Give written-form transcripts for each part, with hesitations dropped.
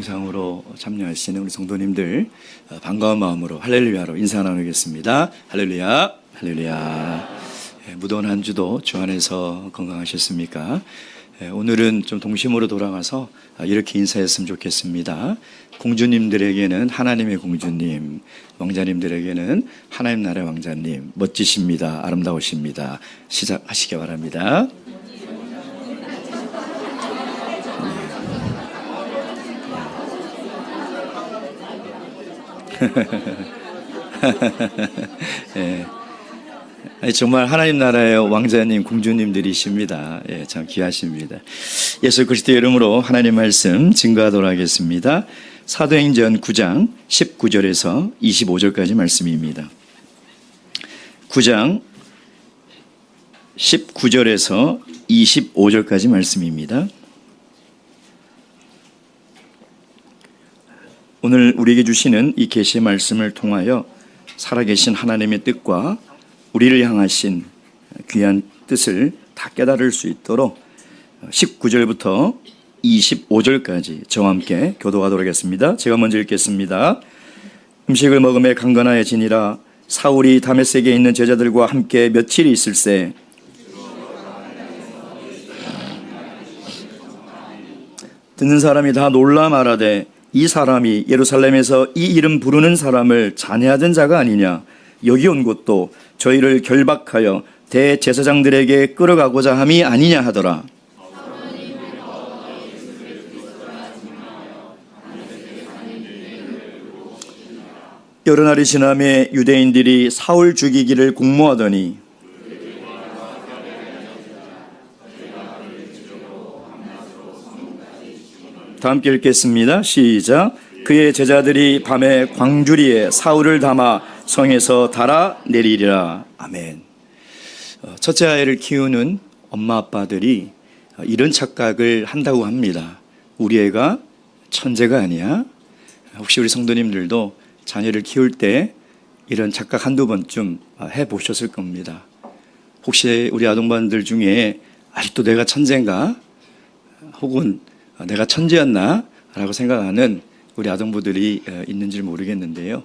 영상으로 참여하시는 우리 성도님들 반가운 마음으로 할렐루야로 인사 나누겠습니다. 할렐루야, 할렐루야. 무더운 한 주도 주 안에서 건강하셨습니까? 오늘은 좀 동심으로 돌아가서 이렇게 인사했으면 좋겠습니다. 공주님들에게는 하나님의 공주님, 왕자님들에게는 하나님 나라의 왕자님, 멋지십니다. 아름다우십니다. 시작하시기 바랍니다. 예. 정말 하나님 나라의 왕자님, 공주님들이십니다. 예, 참 귀하십니다. 예수 그리스도의 이름으로 하나님 말씀 증거하도록 하겠습니다. 사도행전 9장 19절에서 25절까지 말씀입니다. 9장 19절에서 25절까지 말씀입니다. 오늘 우리에게 주시는 이 계시의 말씀을 통하여 살아계신 하나님의 뜻과 우리를 향하신 귀한 뜻을 다 깨달을 수 있도록 19절부터 25절까지 저와 함께 교도하도록 하겠습니다. 제가 먼저 읽겠습니다. 음식을 먹음에 강건하여지니라. 사울이 다메섹에 있는 제자들과 함께 며칠이 있을새 듣는 사람이 다 놀라 말하되 이 사람이 예루살렘에서 이 이름 부르는 사람을 잔해하던 자가 아니냐. 여기 온 곳도 저희를 결박하여 대제사장들에게 끌어가고자 함이 아니냐 하더라. 여러 날이 지남에 유대인들이 사울 죽이기를 공모하더니 다 함께 읽겠습니다. 시작. 그의 제자들이 밤에 광주리에 사울을 담아 성에서 달아 내리리라. 아멘. 첫째 아이를 키우는 엄마 아빠들이 이런 착각을 한다고 합니다. 우리 애가 천재가 아니야? 혹시 우리 성도님들도 자녀를 키울 때 이런 착각 한두 번쯤 해보셨을 겁니다. 혹시 우리 아동반들 중에 아직도 내가 천재인가? 혹은 내가 천재였나? 라고 생각하는 우리 아동부들이 있는지 모르겠는데요.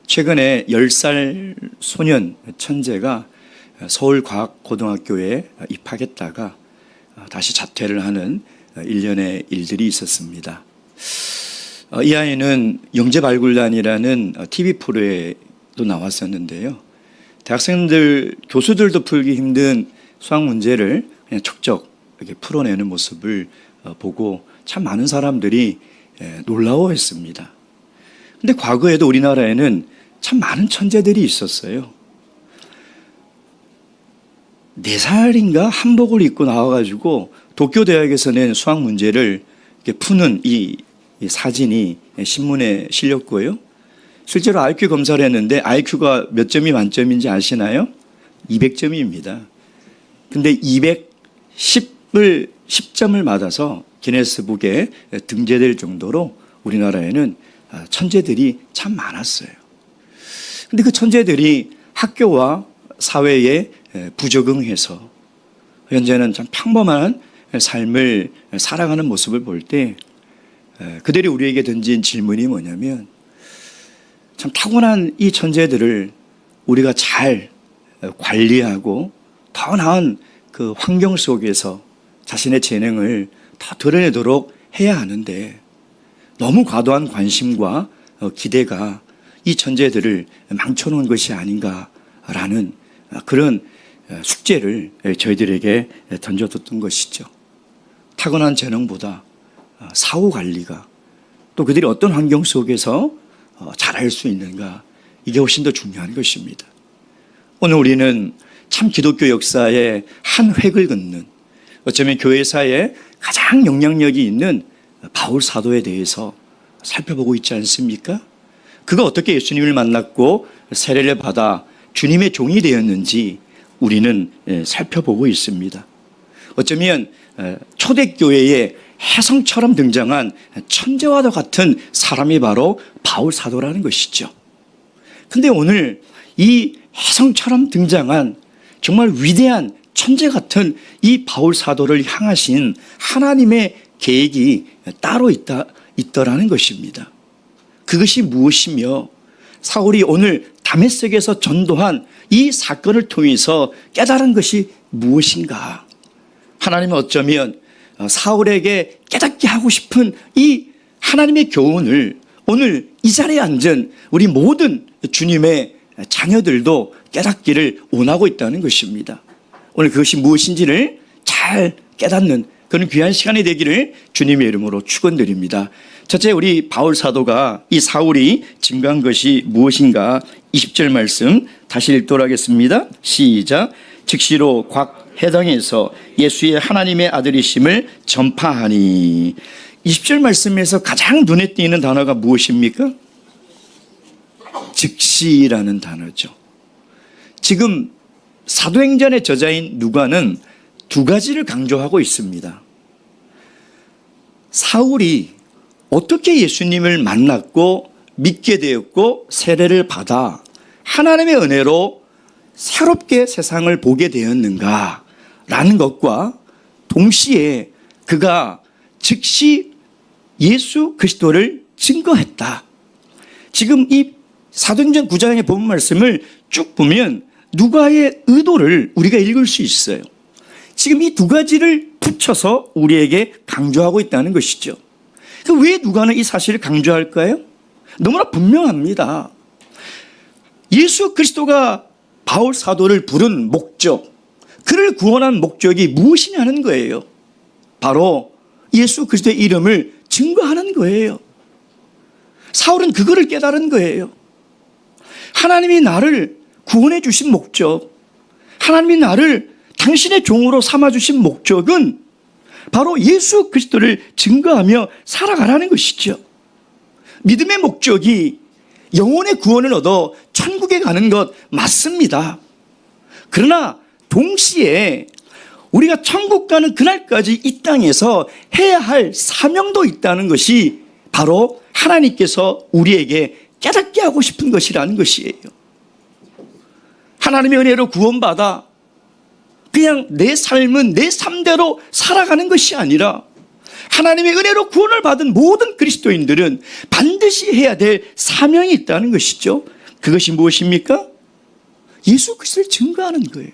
최근에 10살 소년 천재가 서울과학고등학교에 입학했다가 다시 자퇴를 하는 일련의 일들이 있었습니다. 이 아이는 영재발굴단이라는 TV 프로에도 나왔었는데요. 대학생들, 교수들도 풀기 힘든 수학 문제를 그냥 척척 이렇게 풀어내는 모습을 보고 참 많은 사람들이 놀라워했습니다. 근데 과거에도 우리나라에는 참 많은 천재들이 있었어요. 4살인가 한복을 입고 나와가지고 도쿄대학에서 낸 수학 문제를 푸는 이 사진이 신문에 실렸고요. 실제로 IQ 검사를 했는데 IQ가 몇 점이 만점인지 아시나요? 200점입니다. 근데 10점을 받아서 기네스북에 등재될 정도로 우리나라에는 천재들이 참 많았어요. 근데 그 천재들이 학교와 사회에 부적응해서 현재는 참 평범한 삶을 살아가는 모습을 볼 때 그들이 우리에게 던진 질문이 뭐냐면 참 타고난 이 천재들을 우리가 잘 관리하고 더 나은 그 환경 속에서 자신의 재능을 더 드러내도록 해야 하는데 너무 과도한 관심과 기대가 이 천재들을 망쳐놓은 것이 아닌가라는 그런 숙제를 저희들에게 던져뒀던 것이죠. 타고난 재능보다 사후 관리가 또 그들이 어떤 환경 속에서 잘할 수 있는가 이게 훨씬 더 중요한 것입니다. 오늘 우리는 참 기독교 역사의 한 획을 긋는 어쩌면 교회사에 가장 영향력이 있는 바울 사도에 대해서 살펴보고 있지 않습니까? 그가 어떻게 예수님을 만났고 세례를 받아 주님의 종이 되었는지 우리는 살펴보고 있습니다. 어쩌면 초대교회의 혜성처럼 등장한 천재와도 같은 사람이 바로 바울 사도라는 것이죠. 근데 오늘 이 혜성처럼 등장한 정말 위대한 천재 같은 이 바울 사도를 향하신 하나님의 계획이 따로 있더라는 것입니다. 그것이 무엇이며 사울이 오늘 다메섹에서 전도한 이 사건을 통해서 깨달은 것이 무엇인가? 하나님은 어쩌면 사울에게 깨닫게 하고 싶은 이 하나님의 교훈을 오늘 이 자리에 앉은 우리 모든 주님의 자녀들도 깨닫기를 원하고 있다는 것입니다. 오늘 그것이 무엇인지를 잘 깨닫는 그런 귀한 시간이 되기를 주님의 이름으로 축원드립니다. 첫째, 우리 바울 사도가 이 사울이 증거한 것이 무엇인가? 20절 말씀 다시 읽도록 하겠습니다. 시작. 즉시로 각 해당에서 예수의 하나님의 아들이심을 전파하니. 20절 말씀에서 가장 눈에 띄는 단어가 무엇입니까? 즉시라는 단어죠. 지금 사도행전의 저자인 누가는 두 가지를 강조하고 있습니다. 사울이 어떻게 예수님을 만났고 믿게 되었고 세례를 받아 하나님의 은혜로 새롭게 세상을 보게 되었는가라는 것과 동시에 그가 즉시 예수 그리스도를 증거했다. 지금 이 사도행전 9장의 본 말씀을 쭉 보면 누가의 의도를 우리가 읽을 수 있어요. 지금 이 두 가지를 붙여서 우리에게 강조하고 있다는 것이죠. 왜 누가는 이 사실을 강조할까요? 너무나 분명합니다. 예수 그리스도가 바울 사도를 부른 목적, 그를 구원한 목적이 무엇이냐는 거예요. 바로 예수 그리스도의 이름을 증거하는 거예요. 사울은 그거를 깨달은 거예요. 하나님이 나를 구원해 주신 목적, 하나님이 나를 당신의 종으로 삼아주신 목적은 바로 예수 그리스도를 증거하며 살아가라는 것이죠. 믿음의 목적이 영혼의 구원을 얻어 천국에 가는 것 맞습니다. 그러나 동시에 우리가 천국 가는 그날까지 이 땅에서 해야 할 사명도 있다는 것이 바로 하나님께서 우리에게 깨닫게 하고 싶은 것이라는 것이에요. 하나님의 은혜로 구원받아 그냥 내 삶은 내 삶대로 살아가는 것이 아니라 하나님의 은혜로 구원을 받은 모든 그리스도인들은 반드시 해야 될 사명이 있다는 것이죠. 그것이 무엇입니까? 예수 그리스도를 증거하는 거예요.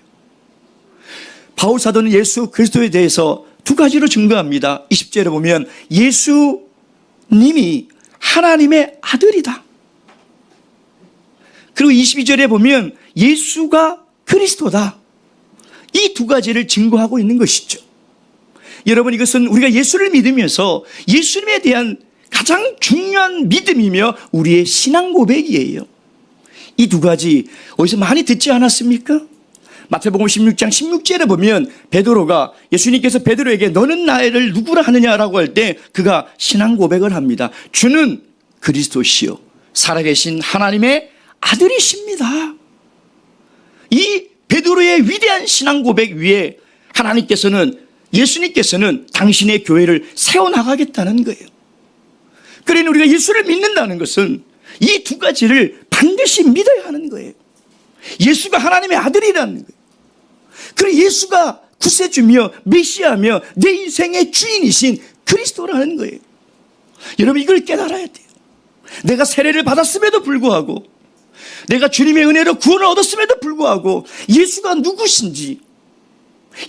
바울 사도는 예수 그리스도에 대해서 두 가지로 증거합니다. 20절에 보면 예수님이 하나님의 아들이다. 그리고 22절에 보면 예수가 그리스도다. 이 두 가지를 증거하고 있는 것이죠. 여러분, 이것은 우리가 예수를 믿으면서 예수님에 대한 가장 중요한 믿음이며 우리의 신앙 고백이에요. 이 두 가지 어디서 많이 듣지 않았습니까? 마태복음 16장 16절에 보면 베드로가 예수님께서 베드로에게 너는 나를 누구라 하느냐라고 할 때 그가 신앙 고백을 합니다. 주는 그리스도시요 살아계신 하나님의 아들이십니다. 이 베드로의 위대한 신앙 고백 위에 하나님께서는 예수님께서는 당신의 교회를 세워나가겠다는 거예요. 그러니 우리가 예수를 믿는다는 것은 이 두 가지를 반드시 믿어야 하는 거예요. 예수가 하나님의 아들이라는 거예요. 그리고 예수가 구세주며 메시아며 내 인생의 주인이신 그리스도라는 거예요. 여러분, 이걸 깨달아야 돼요. 내가 세례를 받았음에도 불구하고, 내가 주님의 은혜로 구원을 얻었음에도 불구하고 예수가 누구신지,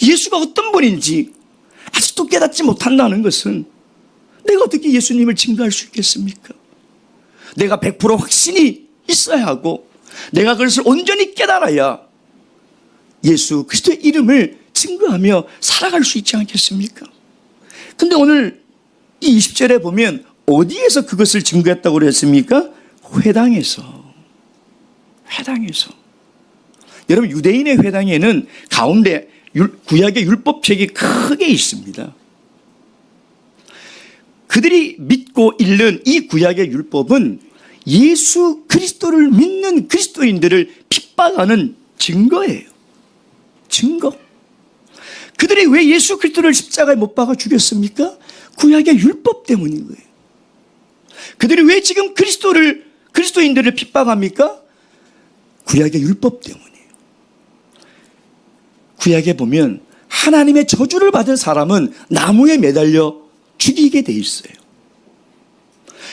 예수가 어떤 분인지 아직도 깨닫지 못한다는 것은 내가 어떻게 예수님을 증거할 수 있겠습니까? 내가 100% 확신이 있어야 하고 내가 그것을 온전히 깨달아야 예수 그리스도의 이름을 증거하며 살아갈 수 있지 않겠습니까? 근데 오늘 이 20절에 보면 어디에서 그것을 증거했다고 그랬습니까? 회당에서. 여러분, 유대인의 회당에는 가운데 구약의 율법책이 크게 있습니다. 그들이 믿고 읽는 이 구약의 율법은 예수 그리스도를 믿는 그리스도인들을 핍박하는 증거예요. 증거. 그들이 왜 예수 그리스도를 십자가에 못 박아 죽였습니까? 구약의 율법 때문인 거예요. 그들이 왜 지금 그리스도인들을 핍박합니까? 구약의 율법 때문이에요. 구약에 보면 하나님의 저주를 받은 사람은 나무에 매달려 죽이게 돼 있어요.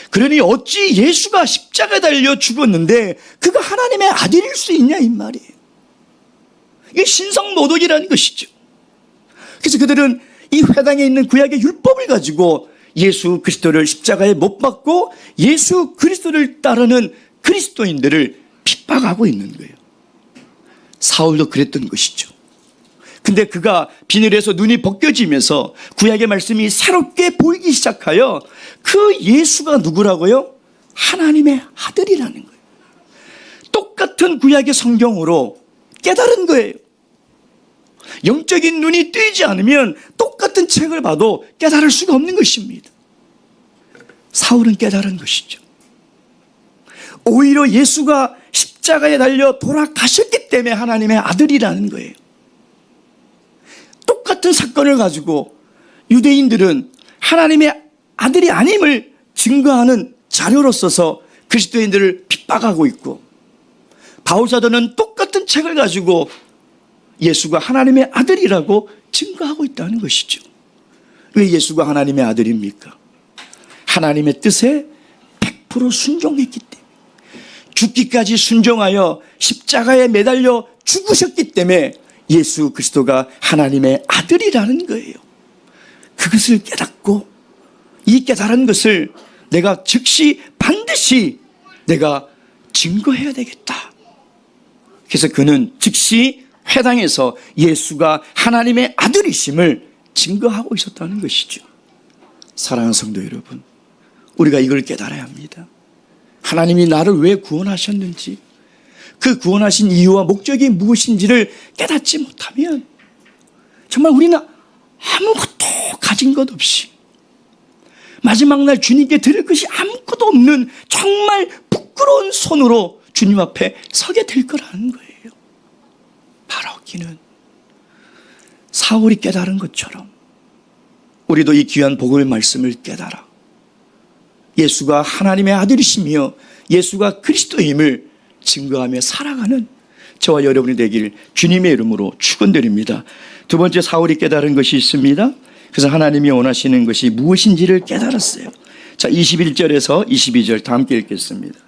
그러니 어찌 예수가 십자가에 달려 죽었는데 그가 하나님의 아들일 수 있냐 이 말이에요. 이게 신성모독이라는 것이죠. 그래서 그들은 이 회당에 있는 구약의 율법을 가지고 예수 그리스도를 십자가에 못 박고 예수 그리스도를 따르는 그리스도인들을 핍박하고 있는 거예요. 사울도 그랬던 것이죠. 근데 그가 비늘에서 눈이 벗겨지면서 구약의 말씀이 새롭게 보이기 시작하여 그 예수가 누구라고요? 하나님의 아들이라는 거예요. 똑같은 구약의 성경으로 깨달은 거예요. 영적인 눈이 뜨이지 않으면 똑같은 책을 봐도 깨달을 수가 없는 것입니다. 사울은 깨달은 것이죠. 오히려 예수가 십자가에 달려 돌아가셨기 때문에 하나님의 아들이라는 거예요. 똑같은 사건을 가지고 유대인들은 하나님의 아들이 아님을 증거하는 자료로서서 그리스도인들을 핍박하고 있고, 바울사도는 똑같은 책을 가지고 예수가 하나님의 아들이라고 증거하고 있다는 것이죠. 왜 예수가 하나님의 아들입니까? 하나님의 뜻에 100% 순종했기 때문에, 죽기까지 순종하여 십자가에 매달려 죽으셨기 때문에 예수 그리스도가 하나님의 아들이라는 거예요. 그것을 깨닫고 이 깨달은 것을 내가 즉시 반드시 내가 증거해야 되겠다. 그래서 그는 즉시 회당에서 예수가 하나님의 아들이심을 증거하고 있었다는 것이죠. 사랑하는 성도 여러분, 우리가 이걸 깨달아야 합니다. 하나님이 나를 왜 구원하셨는지, 그 구원하신 이유와 목적이 무엇인지를 깨닫지 못하면 정말 우리는 아무것도 가진 것 없이 마지막 날 주님께 드릴 것이 아무것도 없는 정말 부끄러운 손으로 주님 앞에 서게 될 거라는 거예요. 바로 기는 사울이 깨달은 것처럼 우리도 이 귀한 복음의 말씀을 깨달아 예수가 하나님의 아들이시며 예수가 그리스도임을 증거하며 살아가는 저와 여러분이 되길 주님의 이름으로 축원드립니다. 두 번째, 사울이 깨달은 것이 있습니다. 그래서 하나님이 원하시는 것이 무엇인지를 깨달았어요. 자, 21절에서 22절 다 함께 읽겠습니다.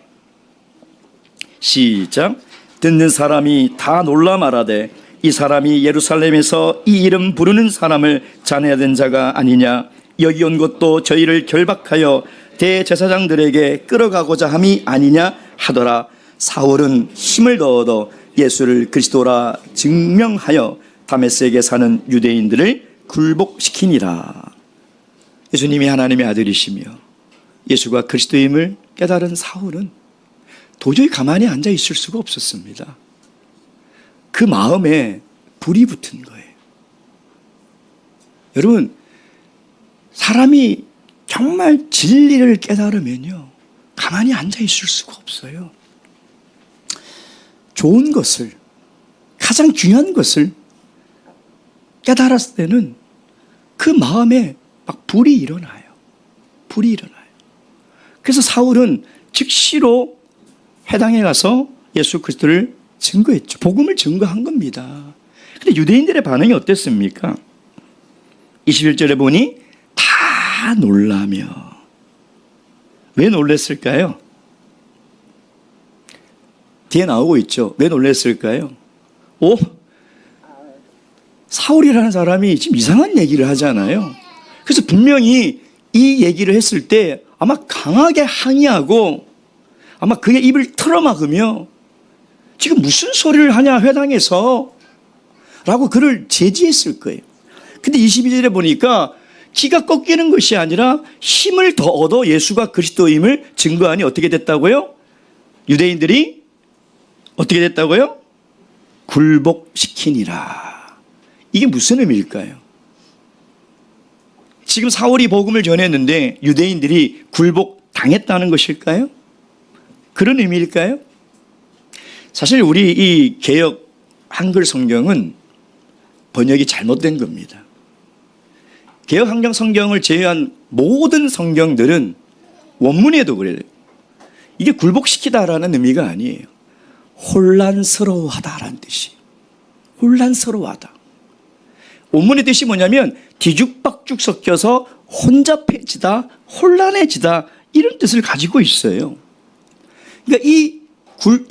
시작. 듣는 사람이 다 놀라 말하되 이 사람이 예루살렘에서 이 이름 부르는 사람을 자네된 자가 아니냐. 여기 온 것도 저희를 결박하여 대제사장들에게 끌어가고자 함이 아니냐 하더라. 사울은 힘을 더 얻어 예수를 그리스도라 증명하여 다메섹에 사는 유대인들을 굴복시키니라. 예수님이 하나님의 아들이시며 예수가 그리스도임을 깨달은 사울은 도저히 가만히 앉아 있을 수가 없었습니다. 그 마음에 불이 붙은 거예요. 여러분, 사람이 정말 진리를 깨달으면요, 가만히 앉아 있을 수가 없어요. 좋은 것을, 가장 귀한 것을 깨달았을 때는 그 마음에 막 불이 일어나요. 불이 일어나요. 그래서 사울은 즉시로 회당에 가서 예수 그리스도를 증거했죠. 복음을 증거한 겁니다. 근데 유대인들의 반응이 어땠습니까? 21절에 보니 다 놀라며. 왜 놀랬을까요? 뒤에 나오고 있죠. 왜 놀랬을까요? 사울이라는 사람이 지금 이상한 얘기를 하잖아요. 그래서 분명히 이 얘기를 했을 때 아마 강하게 항의하고 아마 그의 입을 틀어막으며 지금 무슨 소리를 하냐 회당에서 라고 그를 제지했을 거예요. 근데 22절에 보니까 기가 꺾이는 것이 아니라 힘을 더 얻어 예수가 그리스도임을 증거하니 어떻게 됐다고요? 유대인들이 어떻게 됐다고요? 굴복시키니라. 이게 무슨 의미일까요? 지금 사울이 복음을 전했는데 유대인들이 굴복당했다는 것일까요? 그런 의미일까요? 사실 우리 이 개역 한글 성경은 번역이 잘못된 겁니다. 개역 한글 성경을 제외한 모든 성경들은 원문에도 그래요. 이게 굴복시키다라는 의미가 아니에요. 혼란스러워하다라는 뜻이에요. 혼란스러워하다. 원문의 뜻이 뭐냐면 뒤죽박죽 섞여서 혼잡해지다, 혼란해지다, 이런 뜻을 가지고 있어요. 그러니까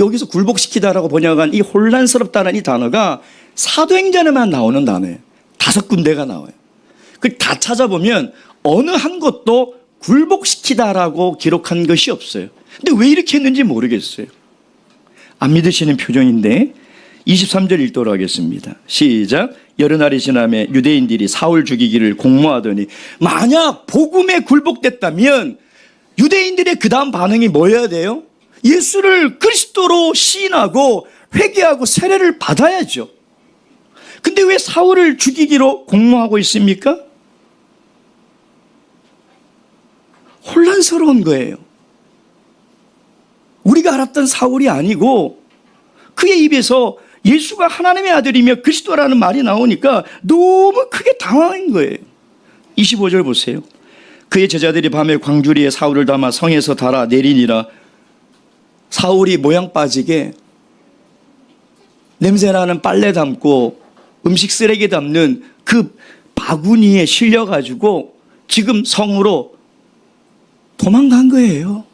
여기서 굴복시키다라고 번역한 이 혼란스럽다는 이 단어가 사도행전에만 나오는 단어예요. 5군데가 나와요. 그걸 다 찾아보면 어느 한 것도 굴복시키다라고 기록한 것이 없어요. 근데 왜 이렇게 했는지 모르겠어요. 안 믿으시는 표정인데 23절 읽도록 하겠습니다. 시작. 여러 날이 지나매 유대인들이 사울 죽이기를 공모하더니, 만약 복음에 굴복됐다면 유대인들의 그 다음 반응이 뭐여야 돼요? 예수를 그리스도로 시인하고 회개하고 세례를 받아야죠. 근데 왜 사울을 죽이기로 공모하고 있습니까? 혼란스러운 거예요. 우리가 알았던 사울이 아니고 그의 입에서 예수가 하나님의 아들이며 그리스도라는 말이 나오니까 너무 크게 당황한 거예요. 25절 보세요. 그의 제자들이 밤에 광주리에 사울을 담아 성에서 달아 내리니라. 사울이 모양 빠지게 냄새나는 빨래 담고 음식 쓰레기 담는 그 바구니에 실려가지고 지금 성으로 도망간 거예요.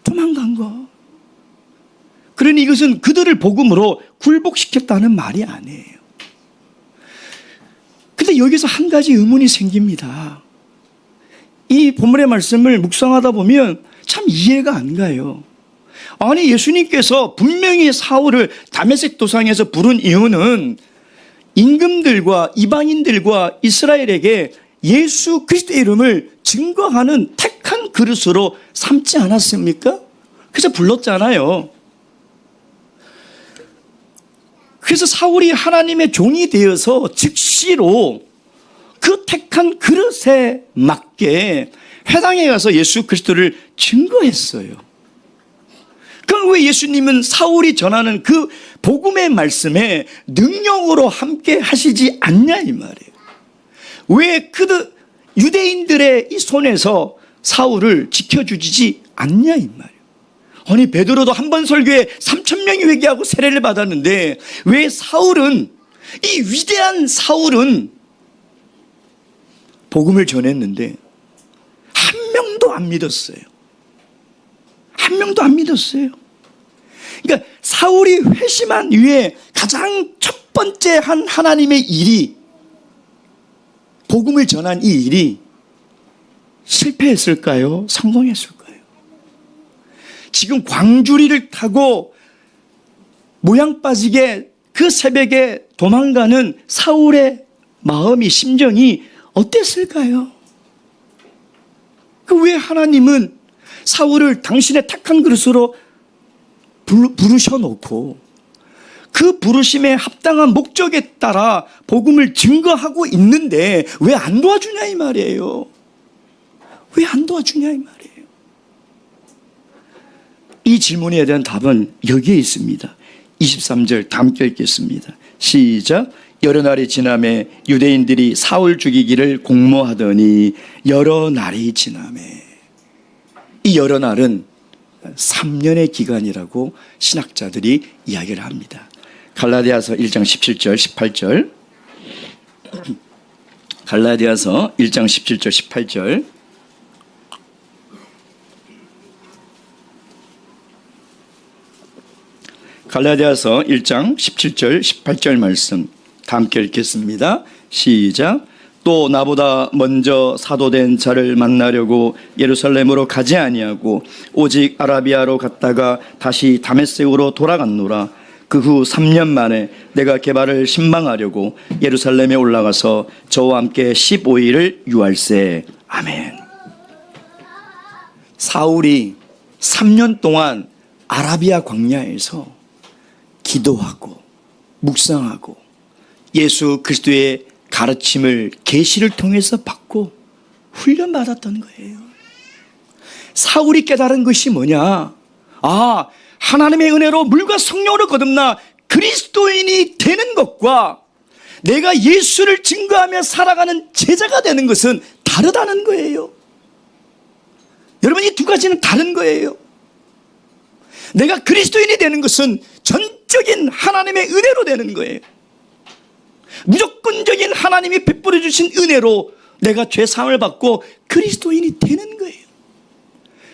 도망간 거. 그러니 이것은 그들을 복음으로 굴복시켰다는 말이 아니에요. 근데 여기서 한 가지 의문이 생깁니다. 이 본문의 말씀을 묵상하다 보면 참 이해가 안 가요. 아니, 예수님께서 분명히 사울을 다메섹 도상에서 부른 이유는 임금들과 이방인들과 이스라엘에게 예수 그리스도의 이름을 증거하는 택한 그릇으로 삼지 않았습니까? 그래서 불렀잖아요. 그래서 사울이 하나님의 종이 되어서 즉시로 그 택한 그릇에 맞게 회당에 가서 예수 그리스도를 증거했어요. 그럼 왜 예수님은 사울이 전하는 그 복음의 말씀에 능력으로 함께 하시지 않냐 이 말이에요. 왜 유대인들의 이 손에서 사울을 지켜주지 않냐 이 말이에요. 아니, 베드로도 한 번 설교에 3,000명이 회개하고 세례를 받았는데 왜 사울은, 이 위대한 사울은 복음을 전했는데 한 명도 안 믿었어요. 한 명도 안 믿었어요. 그러니까 사울이 회심한 이후에 가장 첫 번째 한 하나님의 일이, 복음을 전한 이 일이 실패했을까요? 성공했을까요? 지금 광주리를 타고 모양 빠지게 그 새벽에 도망가는 사울의 마음이, 심정이 어땠을까요? 왜 하나님은 사울을 당신의 택한 그릇으로 부르셔놓고 그 부르심에 합당한 목적에 따라 복음을 증거하고 있는데 왜 안 도와주냐 이 말이에요. 왜 안 도와주냐 이 말이에요. 이 질문에 대한 답은 여기에 있습니다. 23절 다 함께 읽겠습니다. 시작. 여러 날이 지나매 유대인들이 사울 죽이기를 공모하더니, 여러 날이 지나매. 이 여러 날은 3년의 기간이라고 신학자들이 이야기를 합니다. 갈라디아서 1장 17절 18절, 갈라디아서 1장 17절 18절, 갈라디아서 1장 17절 18절 말씀 다 함께 읽겠습니다. 시작. 또 나보다 먼저 사도된 자를 만나려고 예루살렘으로 가지 아니하고 오직 아라비아로 갔다가 다시 다메섹으로 돌아갔노라. 그 후 3년 만에 내가 게바를 신방하려고 예루살렘에 올라가서 저와 함께 15일을 유할세. 아멘. 사울이 3년 동안 아라비아 광야에서 기도하고 묵상하고 예수 그리스도의 가르침을 계시를 통해서 받고 훈련받았던 거예요. 사울이 깨달은 것이 뭐냐? 아, 하나님의 은혜로 물과 성령으로 거듭나 그리스도인이 되는 것과 내가 예수를 증거하며 살아가는 제자가 되는 것은 다르다는 거예요. 여러분, 이 두 가지는 다른 거예요. 내가 그리스도인이 되는 것은 전적인 하나님의 은혜로 되는 거예요. 무조건적인 하나님이 베풀어 주신 은혜로 내가 죄사함을 받고 그리스도인이 되는 거예요.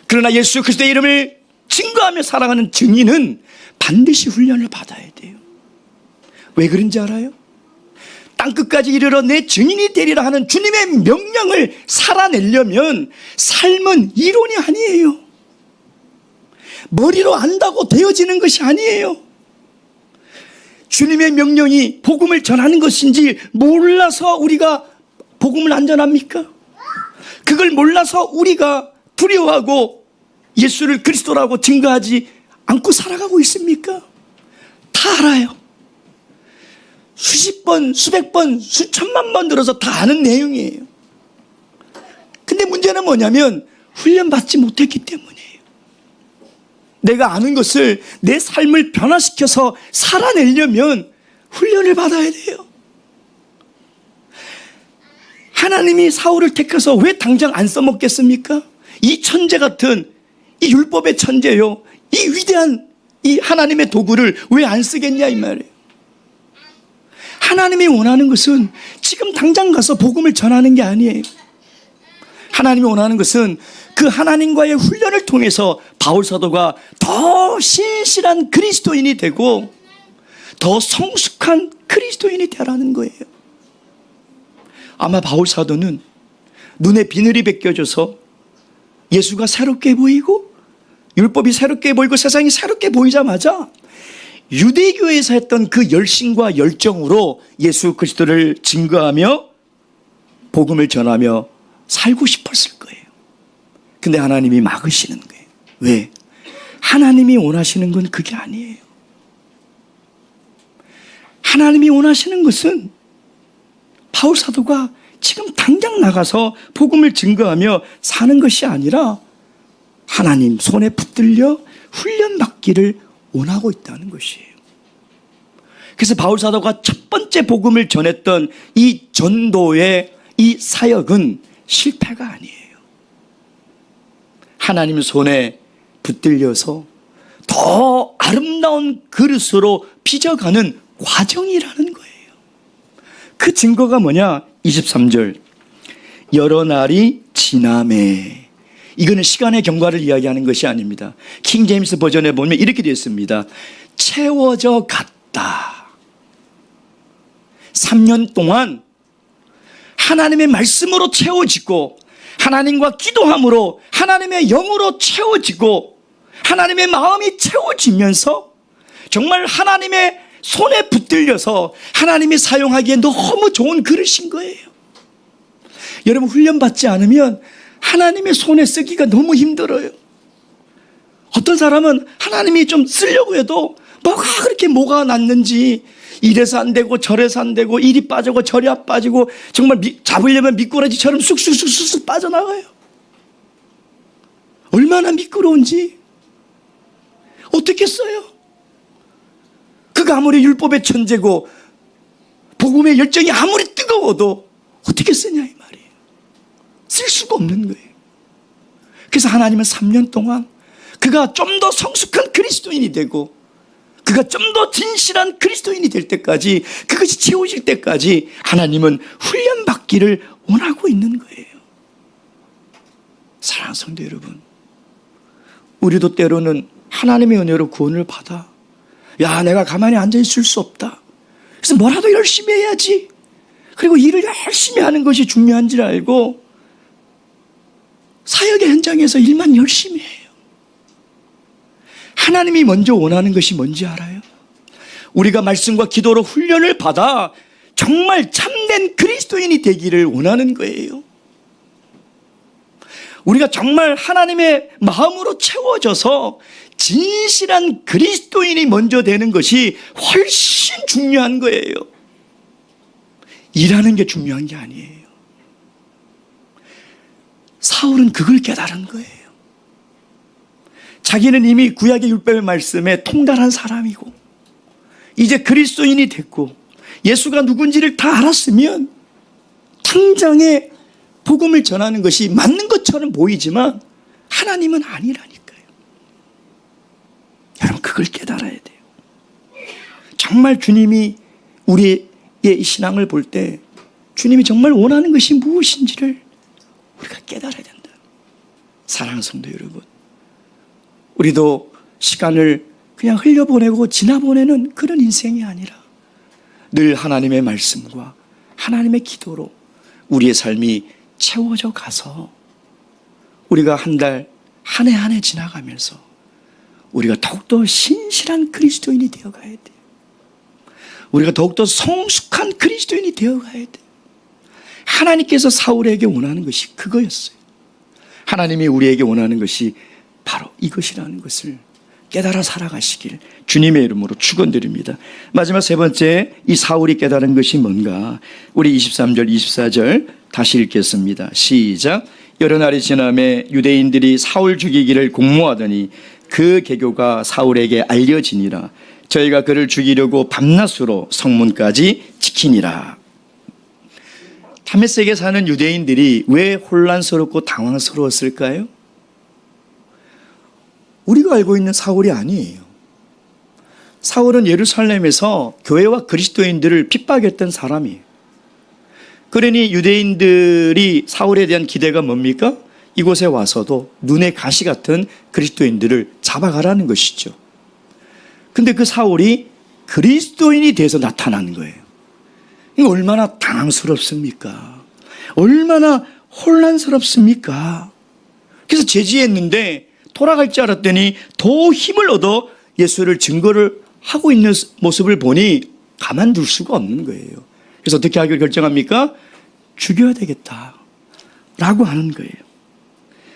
그러나 예수 그리스도의 이름을 증거하며 살아가는 증인은 반드시 훈련을 받아야 돼요. 왜 그런지 알아요? 땅끝까지 이르러 내 증인이 되리라 하는 주님의 명령을 살아내려면 삶은 이론이 아니에요. 머리로 안다고 되어지는 것이 아니에요. 주님의 명령이 복음을 전하는 것인지 몰라서 우리가 복음을 안 전합니까? 그걸 몰라서 우리가 두려워하고 예수를 그리스도라고 증거하지 않고 살아가고 있습니까? 다 알아요. 수십 번, 수백 번, 수천만 번 들어서 다 아는 내용이에요. 근데 문제는 뭐냐면 훈련받지 못했기 때문이에요. 내가 아는 것을 내 삶을 변화시켜서 살아내려면 훈련을 받아야 돼요. 하나님이 사울을 택해서 왜 당장 안 써먹겠습니까? 이 천재 같은 이 율법의 천재요, 이 위대한 이 하나님의 도구를 왜 안 쓰겠냐 이 말이에요. 하나님이 원하는 것은 지금 당장 가서 복음을 전하는 게 아니에요. 하나님이 원하는 것은 그 하나님과의 훈련을 통해서 바울 사도가 더 신실한 그리스도인이 되고 더 성숙한 그리스도인이 되라는 거예요. 아마 바울 사도는 눈에 비늘이 벗겨져서 예수가 새롭게 보이고 율법이 새롭게 보이고 세상이 새롭게 보이자마자 유대교에서 했던 그 열심과 열정으로 예수 그리스도를 증거하며 복음을 전하며 살고 싶었을 거예요. 근데 하나님이 막으시는 거예요. 왜? 하나님이 원하시는 건 그게 아니에요. 하나님이 원하시는 것은 바울 사도가 지금 당장 나가서 복음을 증거하며 사는 것이 아니라 하나님 손에 붙들려 훈련받기를 원하고 있다는 것이에요. 그래서 바울 사도가 첫 번째 복음을 전했던 이 전도의 이 사역은 실패가 아니에요. 하나님 손에 붙들려서 더 아름다운 그릇으로 빚어가는 과정이라는 거예요. 그 증거가 뭐냐? 23절 여러 날이 지나매. 이거는 시간의 경과를 이야기하는 것이 아닙니다. 킹 제임스 버전에 보면 이렇게 되어 있습니다. 채워져 갔다. 3년 동안 하나님의 말씀으로 채워지고 하나님과 기도함으로 하나님의 영으로 채워지고 하나님의 마음이 채워지면서 정말 하나님의 손에 붙들려서 하나님이 사용하기에 너무 좋은 그릇인 거예요. 여러분, 훈련받지 않으면 하나님의 손에 쓰기가 너무 힘들어요. 어떤 사람은 하나님이 좀 쓰려고 해도 뭐가 났는지 이래서 안 되고 저래서 안 되고 이리 빠지고 저리 빠지고 정말 잡으려면 미꾸라지처럼 쑥쑥쑥쑥 빠져나가요. 얼마나 미끄러운지 어떻게 써요? 그가 아무리 율법의 천재고 복음의 열정이 아무리 뜨거워도 어떻게 쓰냐 이 말이에요. 쓸 수가 없는 거예요. 그래서 하나님은 3년 동안 그가 좀 더 성숙한 그리스도인이 되고 그가 좀 더 진실한 그리스도인이 될 때까지, 그것이 채워질 때까지 하나님은 훈련받기를 원하고 있는 거예요. 사랑하는 성도 여러분, 우리도 때로는 하나님의 은혜로 구원을 받아 야, 내가 가만히 앉아있을 수 없다. 그래서 뭐라도 열심히 해야지. 그리고 일을 열심히 하는 것이 중요한 줄 알고 사역의 현장에서 일만 열심히 해요. 하나님이 먼저 원하는 것이 뭔지 알아요? 우리가 말씀과 기도로 훈련을 받아 정말 참된 그리스도인이 되기를 원하는 거예요. 우리가 정말 하나님의 마음으로 채워져서 진실한 그리스도인이 먼저 되는 것이 훨씬 중요한 거예요. 일하는 게 중요한 게 아니에요. 사울은 그걸 깨달은 거예요. 자기는 이미 구약의 율법의 말씀에 통달한 사람이고 이제 그리스도인이 됐고 예수가 누군지를 다 알았으면 당장에 복음을 전하는 것이 맞는 것처럼 보이지만 하나님은 아니라니까요. 여러분, 그걸 깨달아야 돼요. 정말 주님이 우리의 신앙을 볼 때 주님이 정말 원하는 것이 무엇인지를 우리가 깨달아야 된다. 사랑하는 성도 여러분, 우리도 시간을 그냥 흘려보내고 지나보내는 그런 인생이 아니라 늘 하나님의 말씀과 하나님의 기도로 우리의 삶이 채워져 가서 우리가 한 달, 한 해 한 해 지나가면서 우리가 더욱더 신실한 그리스도인이 되어가야 돼요. 우리가 더욱더 성숙한 그리스도인이 되어가야 돼요. 하나님께서 사울에게 원하는 것이 그거였어요. 하나님이 우리에게 원하는 것이 바로 이것이라는 것을 깨달아 살아가시길 주님의 이름으로 축원드립니다. 마지막 세 번째, 이 사울이 깨달은 것이 뭔가? 우리 23절, 24절 다시 읽겠습니다. 시작. 여러 날이 지남에 유대인들이 사울 죽이기를 공모하더니 그 계교가 사울에게 알려지니라. 저희가 그를 죽이려고 밤낮으로 성문까지 지키니라. 다메섹에 사는 유대인들이 왜 혼란스럽고 당황스러웠을까요? 우리가 알고 있는 사울이 아니에요. 사울은 예루살렘에서 교회와 그리스도인들을 핍박했던 사람이에요. 그러니 유대인들이 사울에 대한 기대가 뭡니까? 이곳에 와서도 눈에 가시 같은 그리스도인들을 잡아가라는 것이죠. 근데 그 사울이 그리스도인이 돼서 나타난 거예요. 이거 얼마나 당황스럽습니까? 얼마나 혼란스럽습니까? 그래서 제지했는데 돌아갈 줄 알았더니 더 힘을 얻어 예수를 증거를 하고 있는 모습을 보니 가만둘 수가 없는 거예요. 그래서 어떻게 하기로 결정합니까? 죽여야 되겠다 라고 하는 거예요.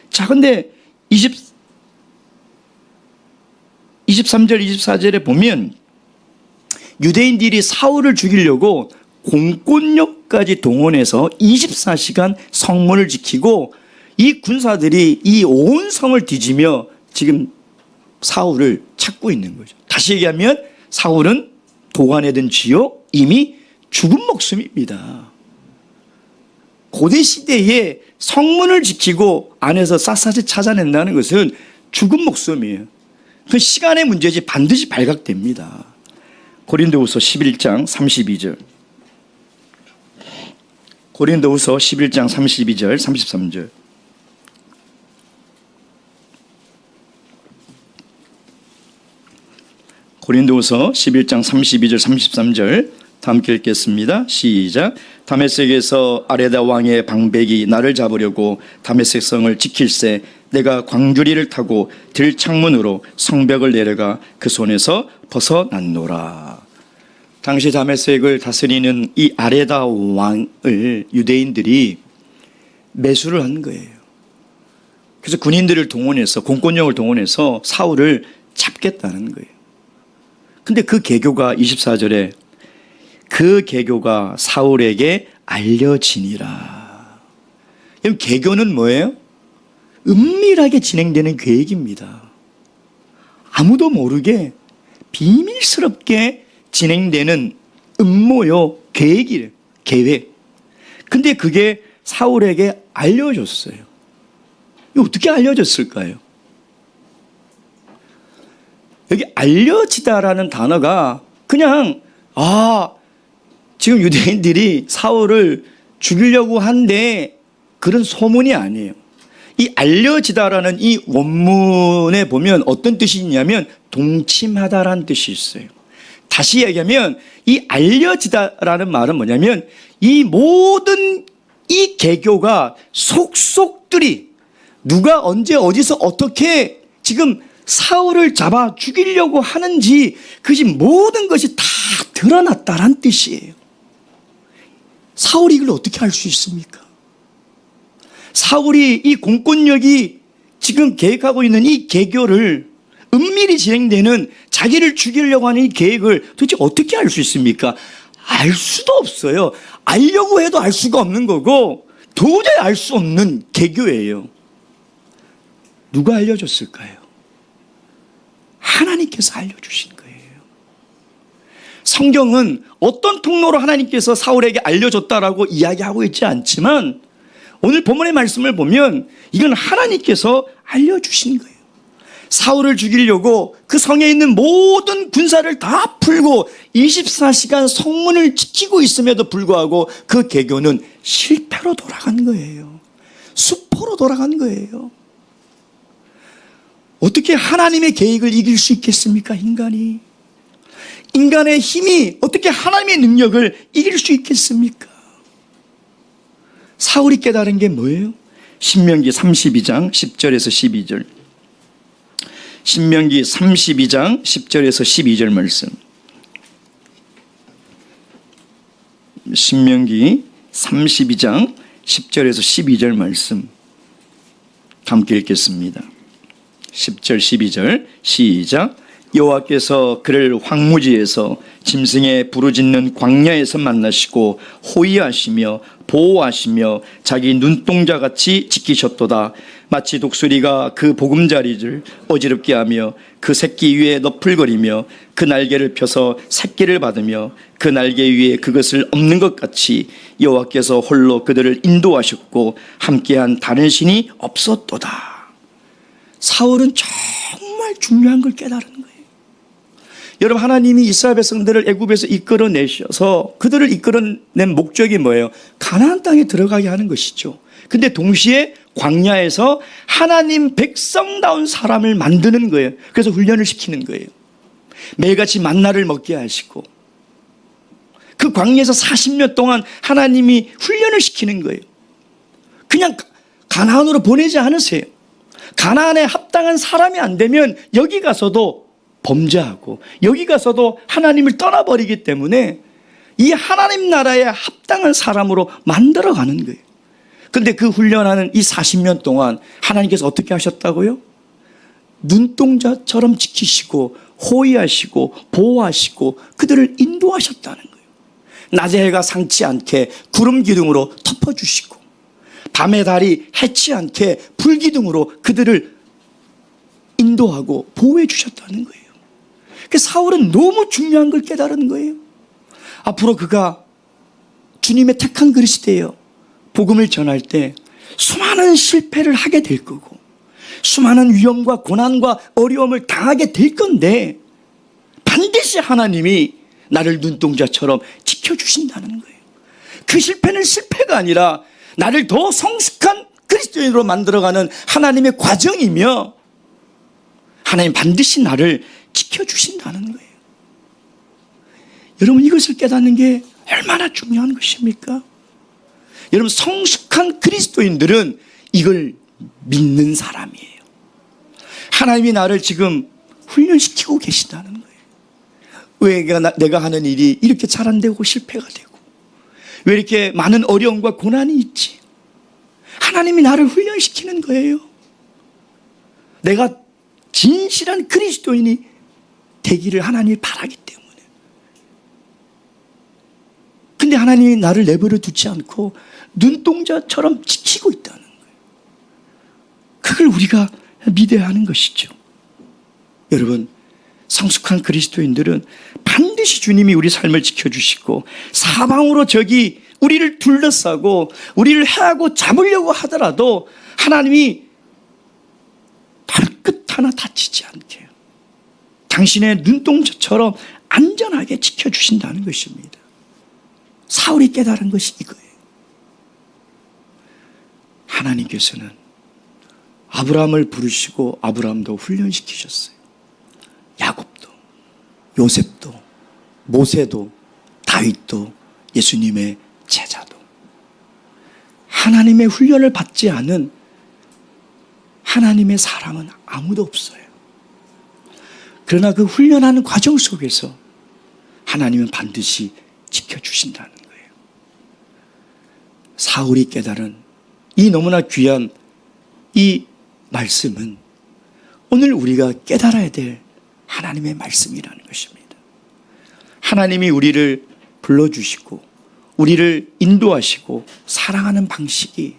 자, 근데 23절 24절에 보면 유대인들이 사울을 죽이려고 공권력까지 동원해서 24시간 성문을 지키고 이 군사들이 이 온 성을 뒤지며 지금 사울을 찾고 있는 거죠. 다시 얘기하면 사울은 도관에 든 쥐요 이미 죽은 목숨입니다. 고대 시대에 성문을 지키고 안에서 샅샅이 찾아낸다는 것은 죽은 목숨이에요. 그 시간의 문제지 반드시 발각됩니다. 고린도후서 11장 32절. 고린도후서 11장 32절 33절. 고린도후서 11장 32절 33절 다 함께 읽겠습니다. 시작. 다메섹에서 아레다 왕의 방백이 나를 잡으려고 다메섹 성을 지킬새 내가 광주리를 타고 들창문으로 성벽을 내려가 그 손에서 벗어났노라. 당시 다메섹을 다스리는 이 아레다 왕을 유대인들이 매수를 한 거예요. 그래서 군인들을 동원해서 공권력을 동원해서 사울을 잡겠다는 거예요. 근데 그 계교가 24절에 그 계교가 사울에게 알려지니라. 그럼 계교는 뭐예요? 은밀하게 진행되는 계획입니다. 아무도 모르게 비밀스럽게 진행되는 음모요, 계획이래요. 계획. 근데 그게 사울에게 알려졌어요. 이거 어떻게 알려졌을까요? 여기 알려지다라는 단어가 그냥 지금 유대인들이 사울을 죽이려고 한데 그런 소문이 아니에요. 이 알려지다라는 이 원문에 보면 어떤 뜻이 있냐면 동침하다라는 뜻이 있어요. 다시 얘기하면 이 알려지다라는 말은 뭐냐면 이 모든 이 계교가 속속들이 누가 언제 어디서 어떻게 지금 사울을 잡아 죽이려고 하는지 그것이 모든 것이 다 드러났다란 뜻이에요. 사울이 이걸 어떻게 할 수 있습니까? 사울이 이 공권력이 지금 계획하고 있는 이 계교를 은밀히 진행되는 자기를 죽이려고 하는 이 계획을 도대체 어떻게 알 수 있습니까? 알 수도 없어요. 알려고 해도 알 수가 없는 거고 도저히 알 수 없는 계교예요. 누가 알려줬을까요? 하나님께서 알려주신 거예요. 성경은 어떤 통로로 하나님께서 사울에게 알려줬다라고 이야기하고 있지 않지만 오늘 본문의 말씀을 보면 이건 하나님께서 알려주신 거예요. 사울을 죽이려고 그 성에 있는 모든 군사를 다 풀고 24시간 성문을 지키고 있음에도 불구하고 그 계교는 실패로 돌아간 거예요. 수포로 돌아간 거예요. 어떻게 하나님의 계획을 이길 수 있겠습니까? 인간의 힘이 어떻게 하나님의 능력을 이길 수 있겠습니까? 사울이 깨달은 게 뭐예요? 신명기 32장 10절에서 12절. 신명기 32장 10절에서 12절 말씀. 신명기 32장 10절에서 12절 말씀 함께 읽겠습니다. 10절 12절 시작. 여호와께서 그를 황무지에서 짐승의 부르짖는 광야에서 만나시고 호위하시며 보호하시며 자기 눈동자같이 지키셨도다. 마치 독수리가 그 보금자리를 어지럽게 하며 그 새끼 위에 너풀거리며 그 날개를 펴서 새끼를 받으며 그 날개 위에 그것을 엎는 것 같이 여호와께서 홀로 그들을 인도하셨고 함께한 다른 신이 없었도다. 사울은 정말 중요한 걸 깨달은 거예요. 여러분, 하나님이 이스라엘 백성들을 애굽에서 이끌어내셔서 그들을 이끌어낸 목적이 뭐예요? 가나안 땅에 들어가게 하는 것이죠. 근데 동시에 광야에서 하나님 백성다운 사람을 만드는 거예요. 그래서 훈련을 시키는 거예요. 매일같이 만나를 먹게 하시고 그 광야에서 40년 동안 하나님이 훈련을 시키는 거예요. 그냥 가나안으로 보내지 않으세요. 가나안에 합당한 사람이 안 되면 여기 가서도 범죄하고 여기 가서도 하나님을 떠나버리기 때문에 이 하나님 나라에 합당한 사람으로 만들어가는 거예요. 그런데 그 훈련하는 이 40년 동안 하나님께서 어떻게 하셨다고요? 눈동자처럼 지키시고 호위하시고 보호하시고 그들을 인도하셨다는 거예요. 낮에 해가 상치 않게 구름 기둥으로 덮어주시고 밤에 달이 해치 않게 불 기둥으로 그들을 인도하고 보호해 주셨다는 거예요. 사울은 너무 중요한 걸 깨달은 거예요. 앞으로 그가 주님의 택한 그리스도예요. 복음을 전할 때 수많은 실패를 하게 될 거고 수많은 위험과 고난과 어려움을 당하게 될 건데 반드시 하나님이 나를 눈동자처럼 지켜주신다는 거예요. 그 실패는 실패가 아니라 나를 더 성숙한 그리스도인으로 만들어가는 하나님의 과정이며 하나님 반드시 나를 지켜주신다는 거예요. 여러분, 이것을 깨닫는 게 얼마나 중요한 것입니까? 여러분, 성숙한 그리스도인들은 이걸 믿는 사람이에요. 하나님이 나를 지금 훈련시키고 계신다는 거예요. 왜 내가 하는 일이 이렇게 잘 안 되고 실패가 되고 왜 이렇게 많은 어려움과 고난이 있지? 하나님이 나를 훈련시키는 거예요. 내가 진실한 그리스도인이 되기를 하나님이 바라기 때문에. 근데 하나님이 나를 내버려 두지 않고 눈동자처럼 지키고 있다는 거예요. 그걸 우리가 믿어야 하는 것이죠. 여러분, 성숙한 그리스도인들은 반드시 주님이 우리 삶을 지켜주시고 사방으로 적이 우리를 둘러싸고 우리를 해하고 잡으려고 하더라도 하나님이 발끝 하나 다치지 않게 당신의 눈동자처럼 안전하게 지켜주신다는 것입니다. 사울이 깨달은 것이 이거예요. 하나님께서는 아브라함을 부르시고 아브라함도 훈련시키셨어요. 야곱도, 요셉도, 모세도, 다윗도, 예수님의 제자도. 하나님의 훈련을 받지 않은 하나님의 사람은 아무도 없어요. 그러나 그 훈련하는 과정 속에서 하나님은 반드시 지켜주신다는 거예요. 사울이 깨달은 이 너무나 귀한 이 말씀은 오늘 우리가 깨달아야 될 하나님의 말씀이라는 것입니다. 하나님이 우리를 불러주시고 우리를 인도하시고 사랑하는 방식이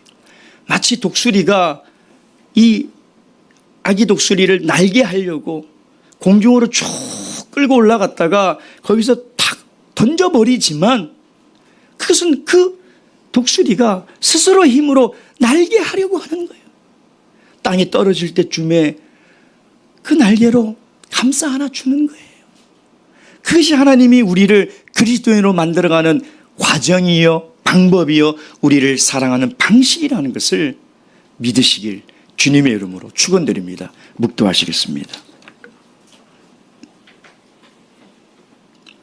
마치 독수리가 이 아기 독수리를 날게 하려고 공중으로 쭉 끌고 올라갔다가 거기서 탁 던져버리지만 그것은 그 독수리가 스스로 힘으로 날게 하려고 하는 거예요. 땅에 떨어질 때쯤에 그 날개로 감싸 안아 주는 거예요. 그것이 하나님이 우리를 그리스도인으로 만들어가는 과정이요, 방법이요, 우리를 사랑하는 방식이라는 것을 믿으시길 주님의 이름으로 축원드립니다. 묵도하시겠습니다.